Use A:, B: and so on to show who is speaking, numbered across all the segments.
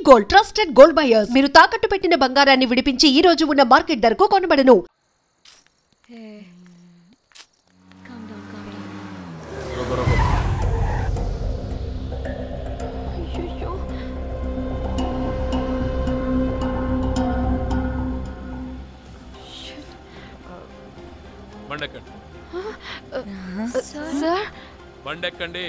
A: Gold, trusted gold buyers. మీరు తాకట్టు పెట్టిన బంగారాన్ని విడిపించి ఈ రోజు ఉన్న మార్కెట్ ధరకు కొనబడను.
B: బండెక్కండి
C: సార్
B: బండెక్కండి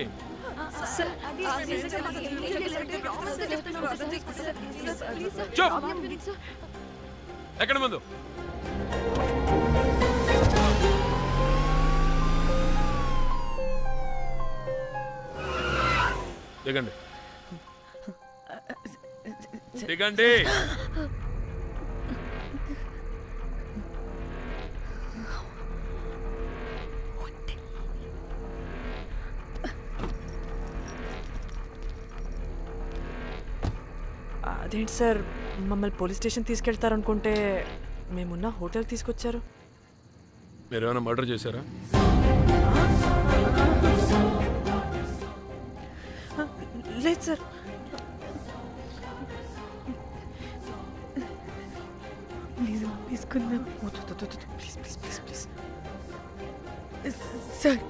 B: ఎక్కడ ముందు దిగండి దిగండి
D: అదేంటి సార్ మమ్మల్ని పోలీస్ స్టేషన్ తీసుకెళ్తారనుకుంటే మేమున్న హోటల్ తీసుకొచ్చారు.
B: మీరు ఏమైనా మర్డర్ చేశారా?
D: లేదు సార్. తీసుకుందాం please please please please
C: sir.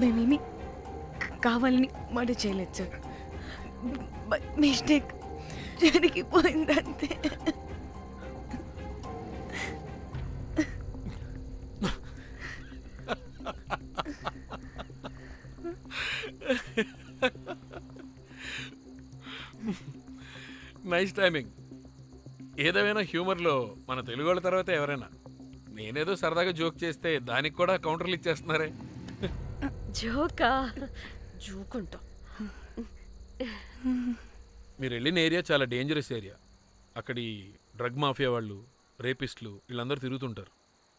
C: మేమేమి కావాలని మర్డర్ చేయలేదు సార్. మిస్టేక్ జరిగిపోయిందంతే.
B: Nice timing. ఏదేమైనా హ్యూమర్లో మన తెలుగు వాళ్ళ తర్వాత ఎవరైనా. నేనేదో సరదాగా జోక్ చేస్తే దానికి కూడా కౌంటర్లు ఇచ్చేస్తున్నారే.
E: జోకా? జోకుంటా.
B: మీరు వెళ్ళిన ఏరియా చాలా డేంజరస్ ఏరియా. అక్కడి డ్రగ్ మాఫియా వాళ్ళు, రేపిస్టులు వీళ్ళందరూ తిరుగుతుంటారు.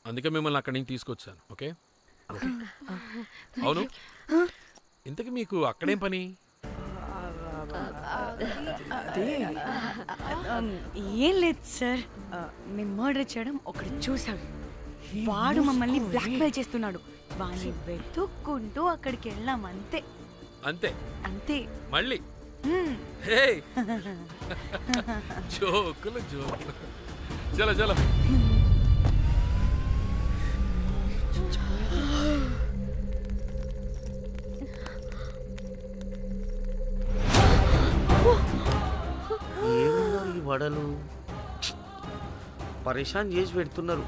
B: అందుకే మిమ్మల్ని అక్కడి నుంచి తీసుకొచ్చాను. ఓకే? అవును, ఇంతకీ మీకు అక్కడేం పని?
C: ఏం లేదు సార్. మేము మర్డర్ చేయడం ఒకటి చూసాడు. వాడు మమ్మల్ని బ్లాక్మెయిల్ చేస్తున్నాడు. వాడిని వెతుక్కుంటూ అక్కడికి వెళ్ళాం. అంతే
B: అంతే
C: అంతే.
B: మళ్ళీ జోకులు జోకులు. చలో చలో.
F: ఏమున్నారు ఈ వడలు? పరేషాన్ చేసి పెడుతున్నారు.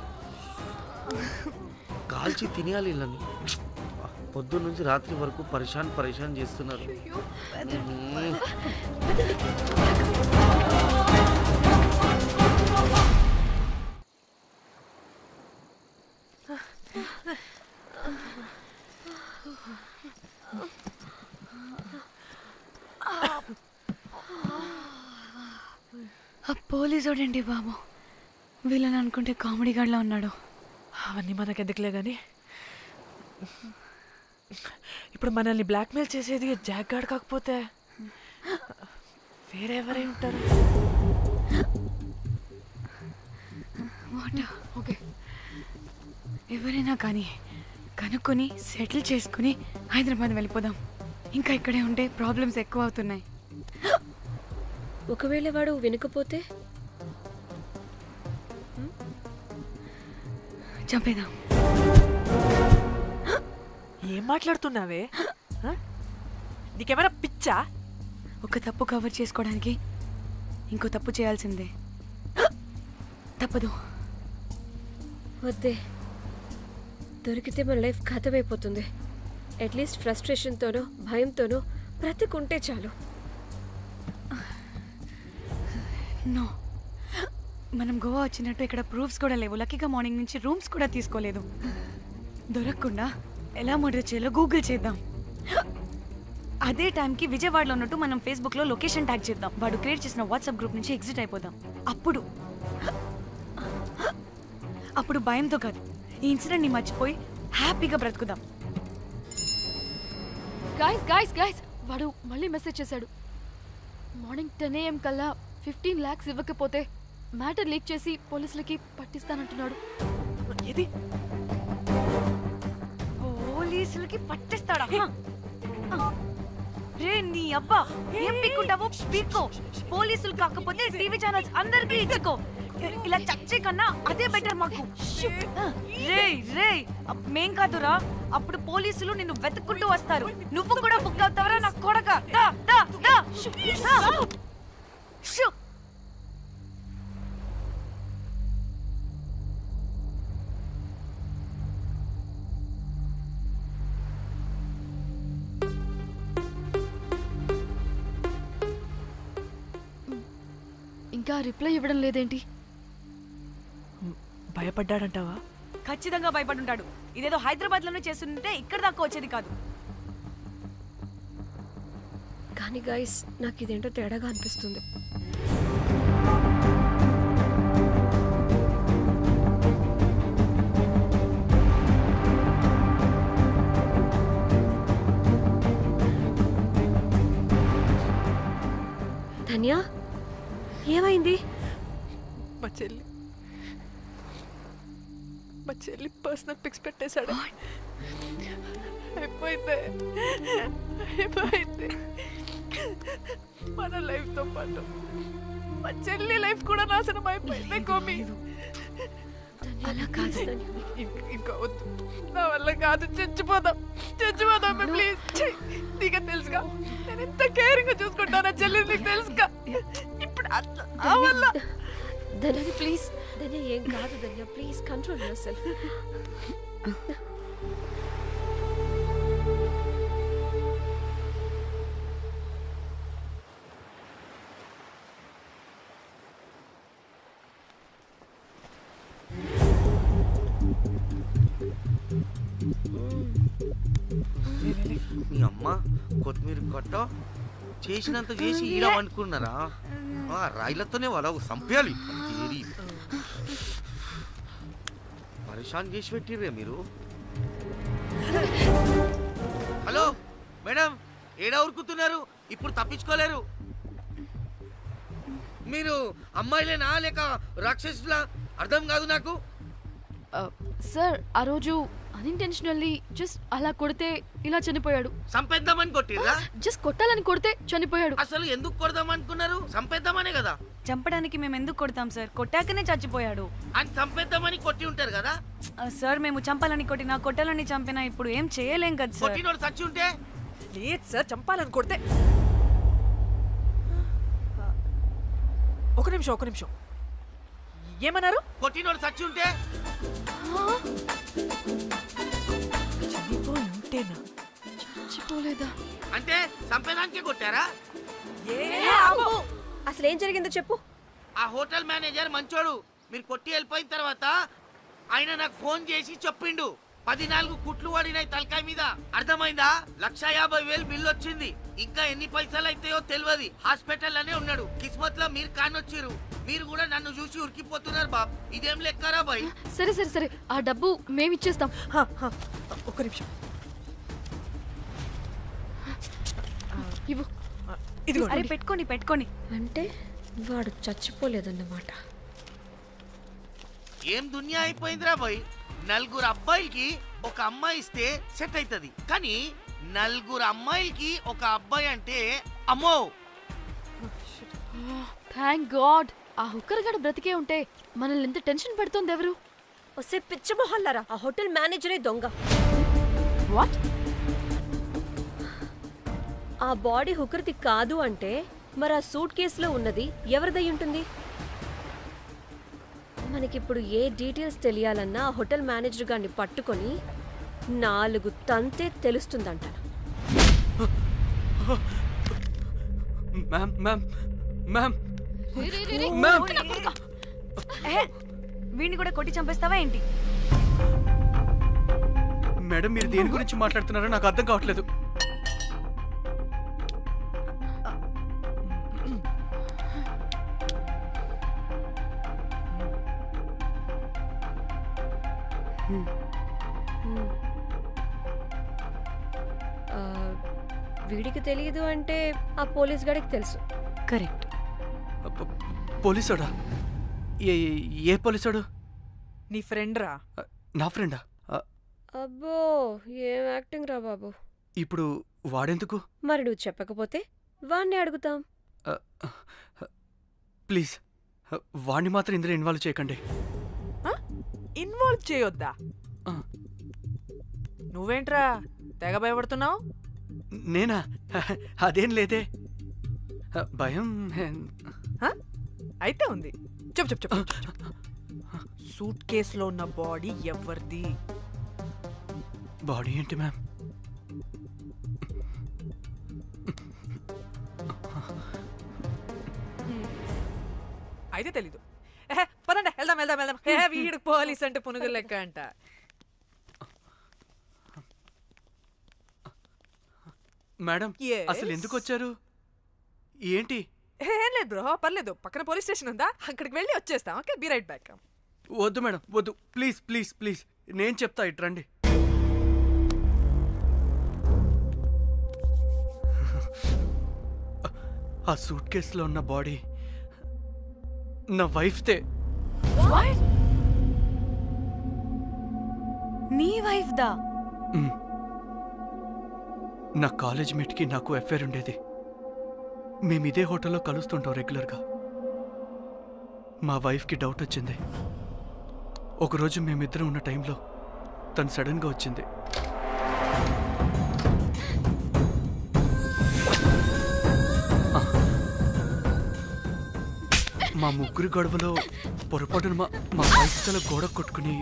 F: కాల్చి తినేయాలి ఇళ్ళని. పొద్దున్న నుంచి రాత్రి వరకు పరేషాన్ చేస్తున్నారు.
C: పోలీసోడండి బాబు. వీళ్ళని అనుకుంటే కామెడీ గాడ్లా ఉన్నాడు.
D: అవన్నీ మనకెందుకులే కానీ ఇప్పుడు మనల్ని బ్లాక్మెయిల్ చేసేది జాక్ గార్డ్ కాకపోతే వేరే ఎవరై ఉంటారు?
C: ఓకే, ఎవరైనా కానీ కనుక్కొని సెటిల్ చేసుకుని హైదరాబాద్ వెళ్ళిపోదాం. ఇంకా ఇక్కడే ఉంటే ప్రాబ్లమ్స్ ఎక్కువ అవుతున్నాయి.
E: ఒకవేళ వాడు వినకపోతే
C: చంపేదాం.
D: ఏం మాట్లాడుతున్నావే? నీకేమైనా పిచ్చా?
C: ఒక తప్పు కవర్ చేసుకోవడానికి ఇంకో తప్పు చేయాల్సిందే. తప్పదు.
E: వద్దే, దొరికితే మన లైఫ్ ఖతమైపోతుంది. అట్లీస్ట్ ఫ్రస్ట్రేషన్తోనో భయంతోనో బ్రతికుంటే చాలు.
C: నో, మనం గోవా వచ్చినట్టు ఇక్కడ ప్రూఫ్స్ కూడా లేవు. లక్కీగా మార్నింగ్ నుంచి రూమ్స్ కూడా తీసుకోలేదు. దొరకకుండా ఎలా మర్డర్ చేయాలో గూగుల్ చేద్దాం. అదే టైంకి విజయవాడలో ఉన్నట్టు మనం ఫేస్బుక్లో లొకేషన్ ట్యాగ్ చేద్దాం. వాడు క్రియేట్ చేసిన వాట్సాప్ గ్రూప్ నుంచి ఎగ్జిట్ అయిపోదాం. అప్పుడు భయంతో కాదు, ఈ ఇన్సిడెంట్ని మర్చిపోయి హ్యాపీగా బ్రతుకుదాం.
G: గైస్ వాడు మళ్ళీ మెసేజ్ చేశాడు. మార్నింగ్ 10 AM కల్లా 15 lakhs ఇవ్వకపోతే మ్యాటర్ లీక్ చేసి పోలీసులకి పట్టిస్తానంటున్నాడు.
D: ఏది?
C: పోలీసులకి పట్టిస్తాడా? రే నీ అబ్బా ఏం పీక్కుంటావో పీక్కో. పోలీసులు కాకపోతే టీవీ ఛానల్స్ అందరికీ ఇచ్చుకో. ఇలా చచ్చే కన్నా అదే బెటర్ మాకు. రే రే మేం కాదురా, అప్పుడు పోలీసులు నిన్ను వెతుక్కుంటూ వస్తారు. నువ్వు కూడా బుక్ అవుతావరా నా కొడక. దా దా దా షూ.
G: ఇంకా రిప్లై ఇవ్వడం లేదేంటి?
D: భయపడ్డాడంటావా?
C: ఖచ్చితంగా భయపడుంటాడు. ఇదేదో హైదరాబాద్ లోనే చేస్తుంటే ఇక్కడ దాకా వచ్చేది కాదు.
E: కానీ గైస్ నాకు ఇదేంటో తేడాగా అనిపిస్తుంది. ధన్య ఏమైంది?
D: మా చెల్లి పర్సనల్ పిక్స్ పెట్టేశాడు. అయిపోయింది మన లైఫ్ తో పాటు మా చెల్లి లైఫ్ కూడా నాశనం అయిపోయింది. కోమి
E: అలా కాదు
D: ఇంకా వద్దు, నా వల్ల కాదు. చచ్చిపోదాం ప్లీజ్. నీకు తెలుసుగా నేను ఎంత కేరింగ్ గా చూసుకుంటానా చెల్లి, నీకు తెలుసుగా. ఇప్పుడు
E: ధన్య ప్లీజ్. ధన్య ఏం కాదు ధన్య, ప్లీజ్ కంట్రోల్ యువర్ సెల్ఫ్.
F: మీ అమ్మ కొత్తిమీర కట్ట చేసినంత చేసి ఈడ అనుకున్నారా? రాయిలతోనే వాళ్ళ సంపేయాలి. పరిశాన్ చేసి పెట్టిర్రే మీరు. హలో మేడం, ఏడా ఉరుకుతున్నారు? ఇప్పుడు తప్పించుకోలేరు. మీరు అమ్మాయిలేనా లేక రాక్షసులా? అర్థం కాదు నాకు.
G: సార్ ఆ రోజు అన్ఇంటెన్షనల్లీ జస్ట్ అలా కొడితే ఇలా చనిపోయాడు.
F: సంపేద్దామని కొట్టిర్రా?
G: జస్ట్ కొట్టాలని కొడితే చనిపోయాడు.
F: అసలు ఎందుకు కొడదాం అనుకున్నారు? సంపేద్దామనే కదా.
C: చంపడానికి మేము ఎందుకు కొడతాం సార్? కొట్టాకనే చచ్చిపోయాడు.
F: అని సంపేద్దామని కొట్టి ఉంటారు కదా
C: సార్. మేము చంపాలని కొట్టినా కొట్టాలని చంపినా ఇప్పుడు ఏం చేయలేం కదా సార్.
F: కొట్టినోడు చచ్చి ఉంటే?
D: లేదు సార్, చంపాలని కొడితే. ఒక నిమిషం ఏమన్నారు?
F: కొట్టినోడు చచ్చి ఉంటే?
D: చనిపోయింటేనా?
G: చచ్చిపోలేదా?
F: అంటే సంపేదానికే కొట్టారా?
E: అసలు ఏం జరిగిందో చెప్పు.
F: ఆ హోటల్ మేనేజర్ మంచోడు. మీరు కొట్టి వెళ్ళిపోయిన తర్వాత ఆయన నాకు ఫోన్ చేసి చెప్పిండు 14 కుట్లు పడినాయి తలకాయ మీద. అర్థమైందా? 1,50,000 బిల్లు వచ్చింది. ఇంకా ఎన్ని పైసలు అయితాయో తెలియదు. హాస్పిటల్ లోనే ఉన్నాడు. కిస్మత్ లో మీరు కానొచ్చిరు. మీరు కూడా నన్ను చూసి ఉరికిపోతున్నారు బాబ్. ఇదేం లెక్కరా బాయ్?
G: సరే ఆ డబ్బు మేమిచ్చేస్తాం.
D: ఒక నిమిషం
G: ఇవ్వు.
D: ఇదిగో.
C: అరే పెట్టుకోండి.
E: అంటే వాడు చచ్చిపోలేదన్నమాట.
F: ఏం దునియా అయిపోయిందిరా బాయ్. 4 అబ్బాయిలకి ఒక అమ్మాయి ఇస్తే సెట్ అవుతుంది, కానీ 4 అమ్మాయిలకి ఒక అబ్బాయి అంటే అమ్మో.
G: థ్యాంక్ గాడ్ ఆ హుక్కర్ గడ బ్రతికే ఉంటే మనల్ని ఎంత టెన్షన్ పెడుతుంది ఎవరు?
E: వస్తే పిచ్చి మొహల్లారా, ఆ హోటల్ మేనేజరే దొంగ.
G: వాట్?
E: ఆ బాడీ హుకర్ది కాదు అంటే మరి ఆ సూట్ కేసులో ఉన్నది ఎవరిదై ఉంటుంది? మనకిప్పుడు ఏ డీటెయిల్స్ తెలియాలన్నా ఆ హోటల్ మేనేజర్ గారిని పట్టుకొని 4 తంతే తెలుస్తుందంట.
C: వీడిని కూడా కొట్టి చంపేస్తావా ఏంటి?
H: మేడం, మీరు దేని గురించి మాట్లాడుతున్నారో నాకు అర్థం కావట్లేదు.
E: వీడికి తెలియదు అంటే ఆ పోలీస్ గాడికి తెలుసు.
C: కరెక్ట్.
H: పోలీసోడా? ఏ పోలీసోడు?
D: నీ ఫ్రెండ్ రా.
H: నా ఫ్రెండా?
E: అబ్బో ఏం యాక్టింగ్ రా బాబు.
H: ఇప్పుడు వాడెందుకు?
E: మరి నువ్వు చెప్పకపోతే వాణ్ణి అడుగుతాం.
H: ప్లీజ్ వాణ్ణి మాత్రం ఇందులో ఇన్వాల్వ్ చేయకండి.
D: ఇన్వాల్వ్ చేయొద్దా?
H: ఆ.
D: నువ్వేంట్రా తెగ భయపడుతున్నావు?
H: నేనా? అదేం లేదే. భయం
D: అయితే ఉంది. చెప్పు చెప్పు చెప్పు. సూట్ కేసులో ఉన్న బాడీ ఎవరిది?
H: బాడీ ఏంటి మ్యామ్?
D: అయితే తెలీదు. పదండి వెళ్దాం వెళ్దాం వెళ్దాం. వీడు పోలీస్ అంటే పునుగులు లెక్క అంట.
H: మేడం అసలు ఎందుకు వచ్చారు? ఏంటి?
D: ఏం లేదు బ్రో, పర్లేదు. పక్కన పోలీస్ స్టేషన్ ఉందా, అక్కడికి వెళ్ళి వచ్చేస్తాం. Okay, be right back.
H: వద్దు మేడం వద్దు, ప్లీజ్ ప్లీజ్ ప్లీజ్, నేను చెప్తా, ఇటు రండి. ఆ సూట్ కేసులో ఉన్న బాడీ నా వైఫ్తే.
C: నీ వైఫ్ దా?
H: నా కాలేజ్ మేట్కి నాకు అఫేర్ ఉండేది. మేము ఇదే హోటల్లో కలుస్తుంటాం రెగ్యులర్గా. మా వైఫ్కి డౌట్ వచ్చింది. ఒకరోజు మేమిద్దరం ఉన్న టైంలో తను సడన్గా వచ్చింది. మా ముగ్గురి గొడవలో పొరపాటున మా వైఫ్ తల గోడ కొట్టుకుని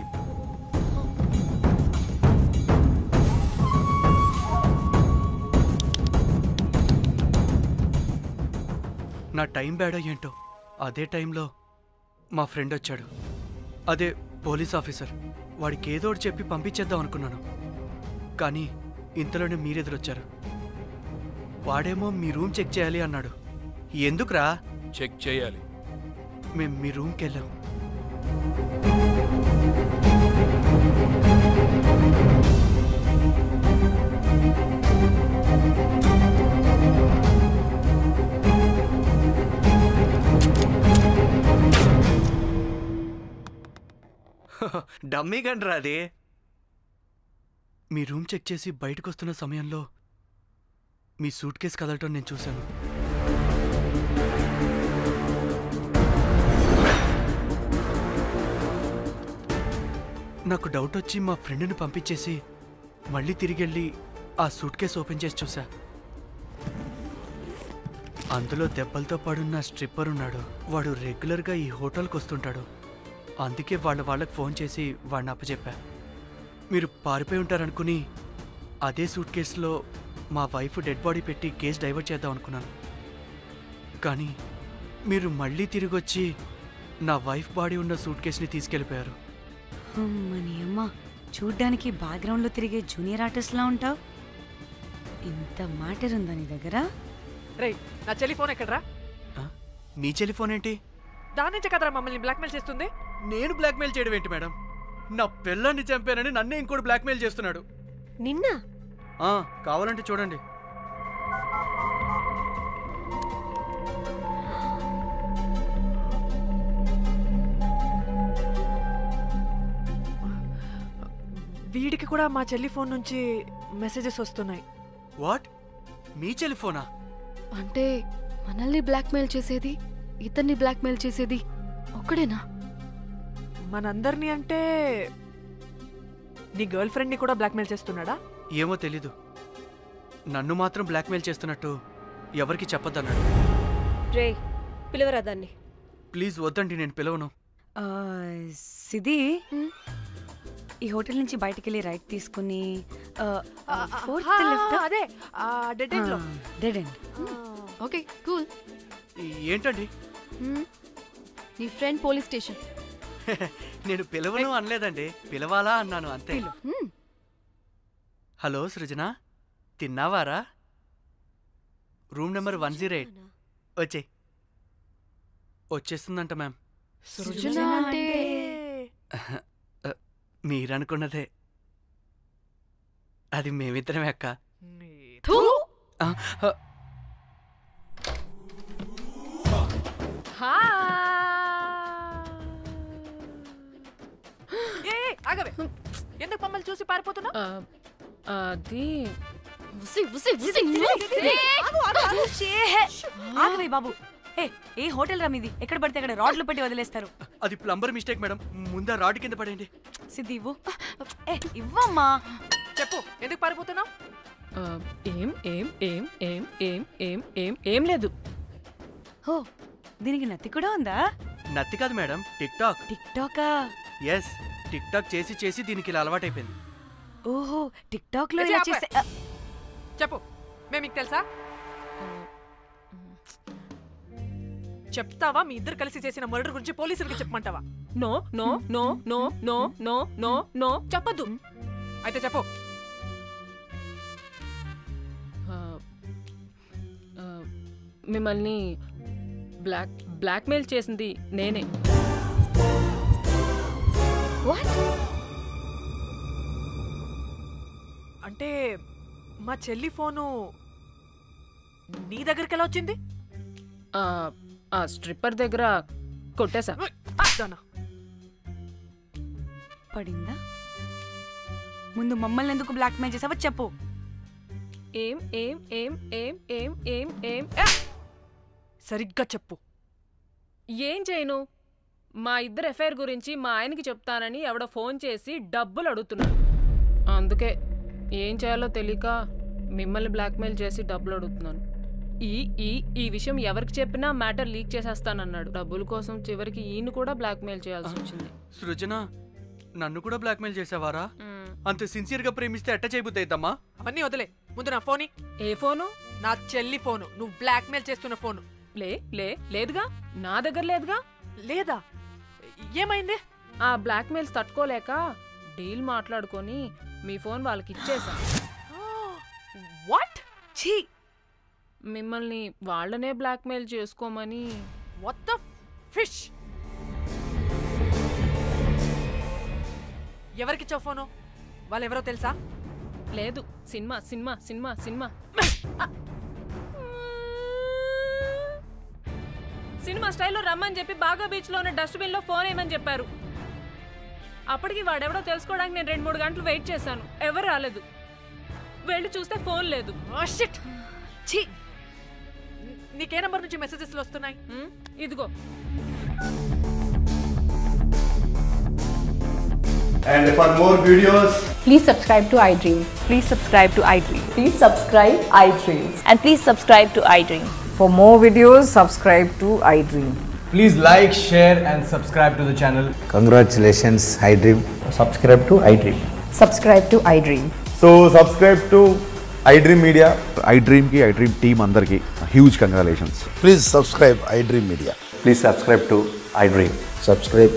H: నా టైం బ్యాడ్ ఏంటో అదే టైంలో మా ఫ్రెండ్ వచ్చాడు. అదే పోలీస్ ఆఫీసర్. వాడికి ఏదో ఒకటి చెప్పి పంపించేద్దాం అనుకున్నాను, కానీ ఇంతలోనే మీరెదురొచ్చారు. వాడేమో మీ రూమ్ చెక్ చేయాలి అన్నాడు. ఎందుకురా?
B: చెక్ చేయాలి.
H: మేము మీ రూమ్కి వెళ్ళాం. డమ్మీ గండ్రా అది. మీ రూమ్ చెక్ చేసి బయటకు వస్తున్న సమయంలో మీ సూట్ కేసు కదలటం నేను చూశాను. నాకు డౌట్ వచ్చి మా ఫ్రెండ్ని పంపించేసి మళ్ళీ తిరిగెళ్ళి ఆ సూట్ కేసు ఓపెన్ చేసి చూసా. అందులో దెబ్బలతో పడున్న స్ట్రిప్పర్ ఉన్నాడు. వాడు రెగ్యులర్గా ఈ హోటల్కి వస్తుంటాడు. అందుకే వాళ్ళకి ఫోన్ చేసి వాడిని అప్పచెప్పా. మీరు పారిపోయి ఉంటారనుకుని అదే సూట్ కేసులో మా వైఫ్ డెడ్ బాడీ పెట్టి కేసు డైవర్ట్ చేద్దాం అనుకున్నాను. కానీ మీరు మళ్ళీ తిరిగి వచ్చి నా వైఫ్ బాడీ ఉన్న సూట్ కేసుని తీసుకెళ్ళిపోయారు.
C: అమ్మని అమ్మ, చూడ్డానికి బ్యాక్గ్రౌండ్లో తిరిగే జూనియర్ ఆర్టిస్ట్లా ఉంటావు. ఇంత మ్యాటర్ ఉందా నీ దగ్గర?
D: రేయ్, నా చెల్లి ఫోన్ ఎక్కడరా?
H: మీ టెలిఫోన్ ఏంటి?
D: దాని నుంచే కదరా మమ్మల్ని బ్లాక్మెయిల్ చేస్తుంది.
H: నేను బ్లాక్మెయిల్ చేయడం ఏంటి మేడం? నా పిల్లాన్ని చంపానని నన్నే ఇంకోటి బ్లాక్మెయిల్ చేస్తున్నాడు.
E: నిన్న
H: కావాలంటే చూడండి.
D: వీడికి కూడా మా చెల్లి ఫోన్ నుంచి మెసేజెస్ వస్తున్నాయి.
H: వాట్? మీ టెలిఫోనా?
G: అంటే మనల్ని బ్లాక్మెయిల్ చేసేది, ఇతన్ని బ్లాక్మెయిల్ చేసేది ఒక్కడేనా?
D: మనందరినీ అంటే నీ గర్ల్ ఫ్రెండ్ని కూడా బ్లాక్మెయిల్ చేస్తున్నాడా?
H: ఏమో తెలీదు. నన్ను మాత్రం బ్లాక్మెయిల్ చేస్తున్నట్టు ఎవరికి చెప్పొద్దన్నాడు.
E: రే, పిలవరా దాన్ని.
H: ప్లీజ్ వద్దండి, నేను పిలవను.
C: సిది, ఈ హోటల్ నుంచి బయటికి వెళ్ళి రైట్ తీసుకుని
D: అదే డెడ్ ఎండ్ లో.
C: Dead end.
G: Okay, cool.
H: ఏంటండి?
G: నీ ఫ్రెండ్ పోలీస్ స్టేషన్.
H: నేను పిలవను అనలేదండి, పిలవాలా అన్నాను అంతే. హలో సృజన, తిన్నావారా? Room number 108. వచ్చేస్తుందంట మ్యామ్.
G: సృజన అంటే
H: మీరనుకున్నదే. అది మేమిద్దరమే అక్క.
D: ఆగవే, ఎందుకు మమ్మల్ని చూసి పారిపోతున్నా?
I: అది
C: ఆగవే బాబు. ఏ హోటల్ రా మీది? ఎక్కడ పడితే అక్కడ రాడ్లు పెట్టి వదిలేస్తారు.
H: అది ప్లంబర్ మిస్టేక్ మేడం. ముందా రాడ్ కింద పడేయండి.
C: సిద్ధి ఇవ్వు. ఇవ్వమ్మా.
D: చెప్పు, ఎందుకు పారిపోతున్నావు?
I: ఏం లేదు.
C: హో, దీనికి నత్తి కూడా ఉందా?
H: నత్తి కాదు మేడం, టిక్ టాక్.
C: టిక్ టాకా?
H: ఎస్, టిక్ టాక్ చేసి చేసి దీనికి ఇలా అలవాటైపోయింది.
C: ఓహో, టిక్ టాక్ లో ఇలా చేస్తే.
D: చెప్పు, మేము మీకు తెలుసా? చెప్తావా? మీ ఇద్దరు కలిసి చేసిన మర్డర్ గురించి పోలీసులకి చెప్పమంటావా?
I: No no no no no no no no
D: చెప్పద్దు. అయితే చెప్పు.
I: మిమ్మల్ని బ్లాక్మెయిల్ చేసింది నేనే.
D: అంటే మా చెల్లి ఫోను నీ దగ్గరికి ఎలా వచ్చింది?
I: ఆ స్ట్రిప్పర్ దగ్గర కొట్టేశా.
C: పడిందా? ముందు మమ్మల్ని ఎందుకు బ్లాక్మెయిల్ చేసావో చెప్పు.
I: ఏం ఏం ఏం ఏం ఏం ఏం ఏం
D: సరిగ్గా చెప్పు.
I: ఏం చేయను? మా ఇద్దరు ఎఫ్ఐఆర్ గురించి మా ఆయనకి చెప్తానని ఎవడో ఫోన్ చేసి డబ్బులు అడుగుతున్నాడు. అందుకే ఏం చేయాలో తెలియక మిమ్మల్ని బ్లాక్మెయిల్ చేసి డబ్బులు అడుగుతున్నాను. ఈ విషయం ఎవరికి చెప్పినా మ్యాటర్ లీక్ చేసేస్తానన్నాడు. డబ్బుల కోసం చివరికి ఈయన కూడా బ్లాక్మెయిల్ చేయాల్సి వచ్చింది.
H: సృజన, నన్ను కూడా బ్లాక్మెయిల్ చేసావారా? అంత సిన్సియర్ గా ప్రేమిస్తే ఎట్ట చేయబుద్ది అయిద్దమ్మా?
D: అవన్నీ వదిలే, ముందు నా ఫోన్.
I: ఏ ఫోను?
D: నా చెల్లి ఫోను. నువ్వు బ్లాక్మెయిల్ చేస్తున్న ఫోను.
I: లేదుగా, నా దగ్గర లేదుగా.
D: లేదా? ఏమైంది?
I: ఆ బ్లాక్మెయిల్స్ తట్టుకోలేక డీల్ మాట్లాడుకొని మీ ఫోన్ వాళ్ళకి ఇచ్చేసా.
D: వాట్? ఛీ!
I: మిమ్మల్ని వాళ్ళనే బ్లాక్మెయిల్ చేసుకోమని.
D: What the fish! ఎవరికిచ్చావు ఫోను? వాళ్ళెవరో తెలుసా?
I: లేదు, cinema cinema cinema cinema cinema స్టైల్లో రమ్మని చెప్పి బాగా బీచ్లో ఉన్న డస్ట్బిన్లో ఫోన్ వేయమని చెప్పారు. అప్పటికి వాడెవడో తెలుసుకోవడానికి నేను 2-3 గంటలు వెయిట్ చేశాను. ఎవరు రాలేదు. వెళ్ళి చూస్తే ఫోన్ లేదు.
D: నీకే నంబర్ నుంచి మెసేజెస్లు వస్తున్నాయి?
I: ఇదిగో.
J: And for more videos,
K: please subscribe to iDream.
C: Please subscribe to iDream.
K: Please subscribe iDream.
C: And please subscribe to iDream.
K: For more videos, subscribe to iDream.
J: please like, share and subscribe to the channel.
L: Congratulations, iDream.
J: Subscribe to iDream.
K: Subscribe to iDream.
J: So subscribe to iDream Media.
L: iDream ki iDream team andarki huge congratulations.
M: Please subscribe iDream Media.
L: Please subscribe to iDream.
M: Subscribe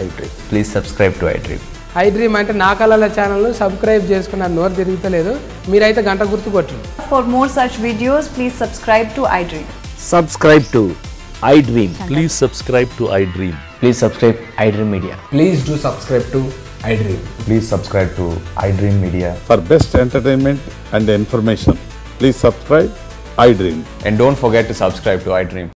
M: iDream.
L: Please subscribe to iDream.
K: iDream అంటే నా కళల channel subscribe చేసుకున్న నోరు తిరుగుతలేదు. మీరైతే గంట గుర్తు కొట్టండి. For more such videos, please subscribe to iDream.
N: Subscribe to iDream. Please subscribe to iDream.
L: Please subscribe iDream Media.
J: Please do subscribe to iDream.
L: Please subscribe to iDream Media.
O: For best entertainment and information, please subscribe iDream.
L: And don't forget to subscribe to iDream.